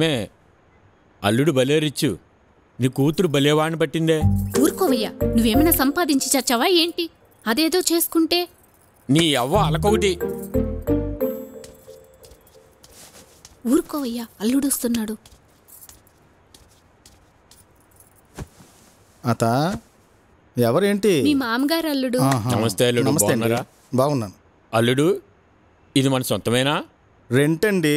మే అల్లుడు భలేరిచ్చు, నీ కూతురు భలేవాణ్ణి పట్టిందే. ఊరుకోవయ్యా, నువ్వేమైనా సంపాదించి చచ్చావా ఏంటి? అదేదో చేసుకుంటే నీ అవ్వ అలకొకటి. ఊరుకోవయ్యా, అల్లుడొస్తున్నాడు. అత ఎవరేంటి? మీ మామగారు అల్లుడు. నమస్తే అల్లుడు. నమస్తే అండి. బాగున్నారా? బాగున్నాను. అల్లుడు, ఇది మన సొంతమేనా? రెంట్ అండి.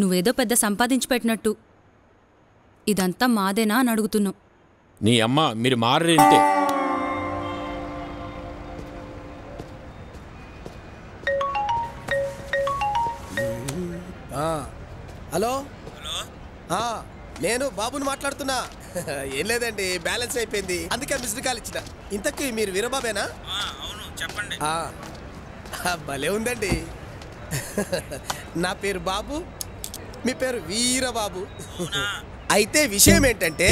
నువ్వేదో పెద్ద సంపాదించి పెట్టినట్టు ఇదంతా మాదేనా అని అడుగుతున్నావు. నీ అమ్మ మీరు మారేంతే. హలో నేను బాబుని మాట్లాడుతున్నా. ఏం లేదండి, బ్యాలెన్స్ అయిపోయింది, అందుకే మిస్డ్ కాల్ ఇచ్చిన. ఇంతకీ మీరు వీరబాబేనా? అవును, చెప్పండి. భలే ఉందండి. నా పేరు బాబు, మీ పేరు వీరబాబు. అయితే విషయం ఏంటంటే,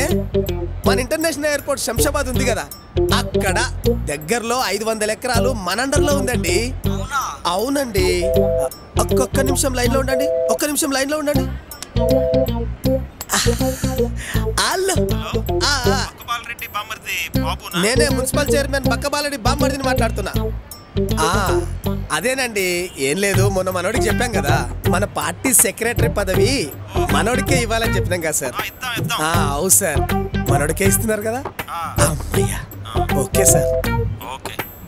మన ఇంటర్నేషనల్ ఎయిర్పోర్ట్ శంషాబాద్ ఉంది కదా, అక్కడ దగ్గరలో 500 ఎకరాలు మన అండర్లో ఉందండి. అవునండి. ఒక్క నిమిషం లైన్లో ఉండండి, ఒక్క నిమిషం లైన్లో ఉండండి. నేనే మున్సిపల్ చైర్మన్ బక్కబాలరెడ్డి బామ్మర్దిని మాట్లాడుతున్నా. అదేనండి, ఏం లేదు, మొన్న మనోడికి చెప్పాం కదా, మన పార్టీ సెక్రటరీ పదవి మనోడికే ఇవ్వాలని చెప్పినాం కదా సార్. అవును సార్, మనోడికే ఇస్తున్నారు కదా. అమ్మయ్యా, ఓకే సార్.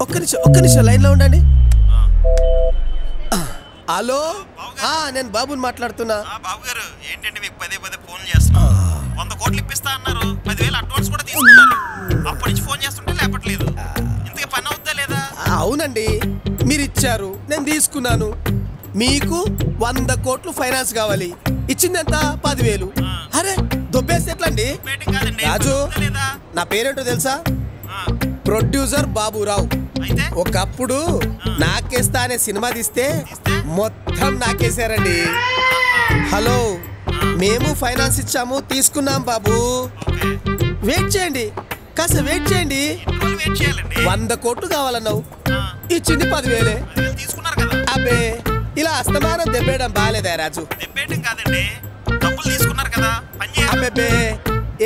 ఒక్క నిమిషం లైన్లో ఉండండి. హలో, నేను బాబుని మాట్లాడుతున్నా. బాబు గారు, ఏంటంటే మీకు పదే ఫోన్ చేస్తున్నా. 100 కోట్లు ఇప్పిస్తా అన్నారు, 10,000 అడ్వాన్స్ కూడా తీసుకున్నారు. అప్పటి నుంచి ఫోన్ చేస్తుంటే లేపట్లేదు. ఇంతకీ పని అవుతుందా లేదా? అవునండి, మీరు ఇచ్చారు, నేను తీసుకున్నాను. మీకు 100 కోట్లు ఫైనాన్స్ కావాలి, ఇచ్చింది ఎంత? 10,000. అరే దొబ్బేస్తే ఎట్లా అండి? రాజు, నా పేరేంటో తెలుసా? ప్రొడ్యూసర్ బాబురావు. ఒకప్పుడు నాకేస్తా అనే సినిమా తీస్తే మొత్తం నాకేసారండి. హలో, మేము ఫైనాన్స్ ఇచ్చాము, తీసుకున్నాం బాబు. వెయిట్ చేయండి, కాస్త వెయిట్ చేయండి. 100 కోట్లు కావాలన్నావు, ఇచ్చింది 10,000. అబ్బే, ఇలా అస్తమానం దెబ్బేయడం బాగాలేదా రాజు? అబ్బే,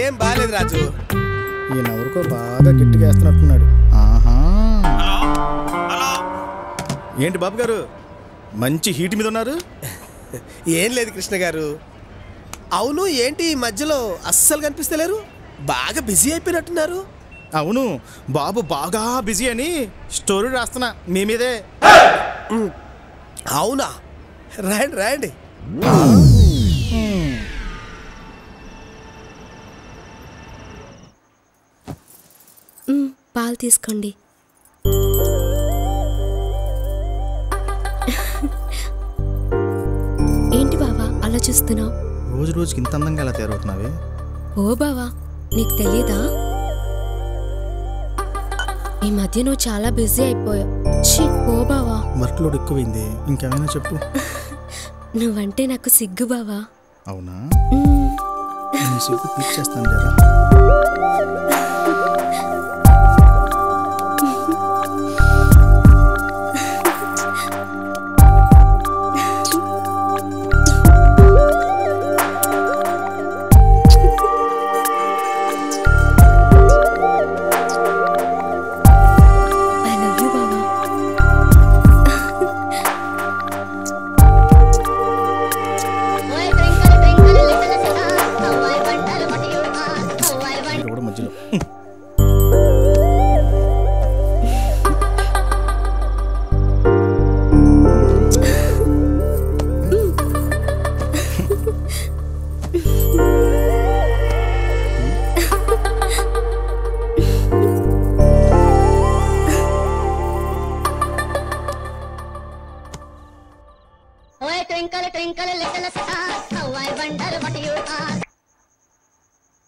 ఏం బాగాలేదు రాజు. ఈయన ఎవరికో బాగా గట్టిగా వేస్తున్నట్టున్నాడు. ఏంటి బాబు గారు, మంచి హీట్ మీద ఉన్నారు? ఏం లేదు కృష్ణ గారు. అవును, ఏంటి ఈ మధ్యలో అస్సలు కనిపిస్తలేరు? బాగా బిజీ అయిపోయినట్టున్నారు. అవును, బాబు బాగా బిజీ అని స్టోరీ రాస్తున్నా మీ మీదే. అవునా? రాయండి రాయండి. పాలు తీసుకోండి. ఏంటి బావా అలా చూస్తున్నావు? రోజు రోజుకి ఇంత అందంగా ఎలా తయారవుతున్నావే? ఓ బావా, నీకు తెలీదా? ఈ మధ్య నువ్వు చాలా బిజీ అయిపోయావు. ఓ బావా, వర్క్ లోడ్ ఎక్కువైంది, ఇంకేమైనా చెప్పు. నువ్వంటే నాకు సిగ్గు బావా. అవునా? సిగ్గు తీర్చేస్తాను జరా.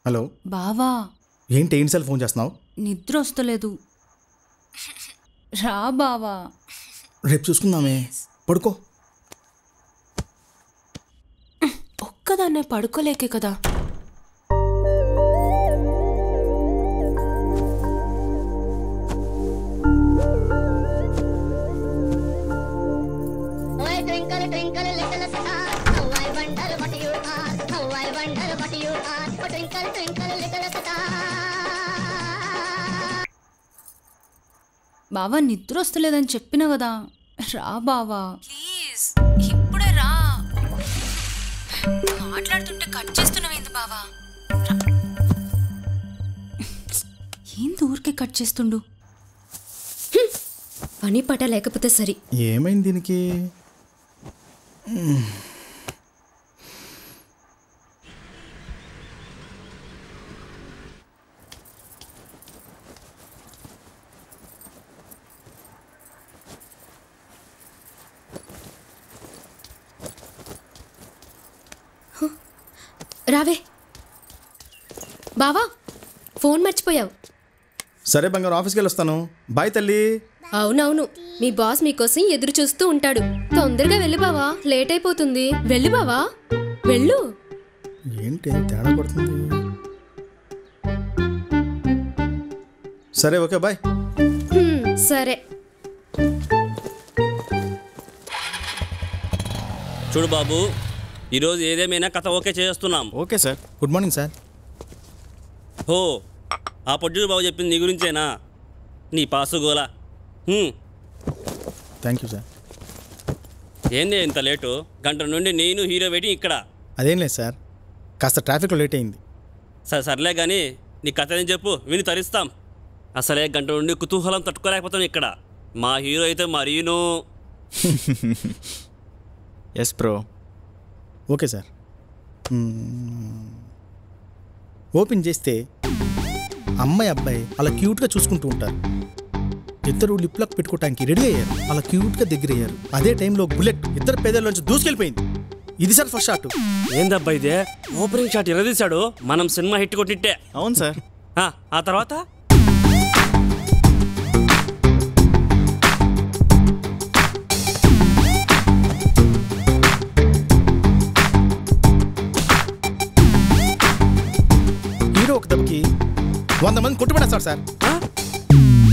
హలో బావా, ఏంటి సెల్ ఫోన్ చేస్తున్నావు? నిద్ర వస్తలేదు, రా బావా. రేపు చూసుకుందామే, పడుకో. ఒక్కదాన్నే పడుకోలేకే కదా. twinkle little star, how I wonder what you are, how I wonder what you are, oh twinkle twinkle little star. బావా నిద్ర వస్తలేదని చెప్పినా కదా, రా బావా ప్లీజ్, ఇప్పుడే రా. మాట్లాడుతుంటే కట్ చేస్తున్నావేంది బావా? ఏంది ఊరికే కట్ చేస్తుండు? పని పట లేకపోతే సరి. ఏమైంది దీనికి? రావే బావా, ఫోన్ మర్చిపోయావు. సరే బంగారు, ఆఫీస్కి వెళ్ళి వస్తాను. బాయ్ తల్లి. అవునవును, మీ బాస్ మీకోసం ఎదురు చూస్తూ ఉంటాడు. తొందరగా వెళ్ళు బావా, లేట్ అయిపోతుంది. వెళ్ళు బావా, వెళ్ళు. ఏంటి తేడా పడుతుంది? సరే ఓకే బాయ్. సరే. చూడు బాబు, ఈరోజు ఏదేమైనా కథ ఓకే చేస్తున్నాం. Okay sir. Good morning sir. హో, ఆ పొడ్డు బాబు చెప్పింది నీ గురించేనా? నీ pass Gola. Thank you sir. ఏంది ఇంత లేటు? గంట నుండి నేను హీరో వెయిటింగ్ ఇక్కడ. అదేం లేదు సార్, కాస్త ట్రాఫిక్లో లేట్ అయింది. సర్లే కానీ నీ కథ ఏం చెప్పు, విని తరిస్తాం. అసలే గంట నుండి కుతూహలం తట్టుకోలేకపోతాం ఇక్కడ. మా హీరో అయితే మరీను. Yes bro. Okay sir. Open చేస్తే అమ్మాయి అబ్బాయి అలా క్యూట్గా చూసుకుంటూ ఉంటారు. ఇద్దరు లిప్ లాక్ పెట్టుకోవటానికి రెడీ అయ్యారు. అలా క్యూట్గా దగ్గర అయ్యారు. అదే టైంలో బుల్లెట్ ఇద్దరు పేదల్లోంచి దూసుకెళ్ళిపోయింది. ఇది సార్ ఫస్ట్ షాట్. ఏందబ్బా ఇదే? ఓపెనింగ్ షాట్ ఎరదీశాడు. మనం సినిమా హిట్ కొట్టిట్టే. అవును సార్. ఆ తర్వాత హీరో ఒక దెబ్బకి 100 మంది కొట్టుబడేస్తారు సార్.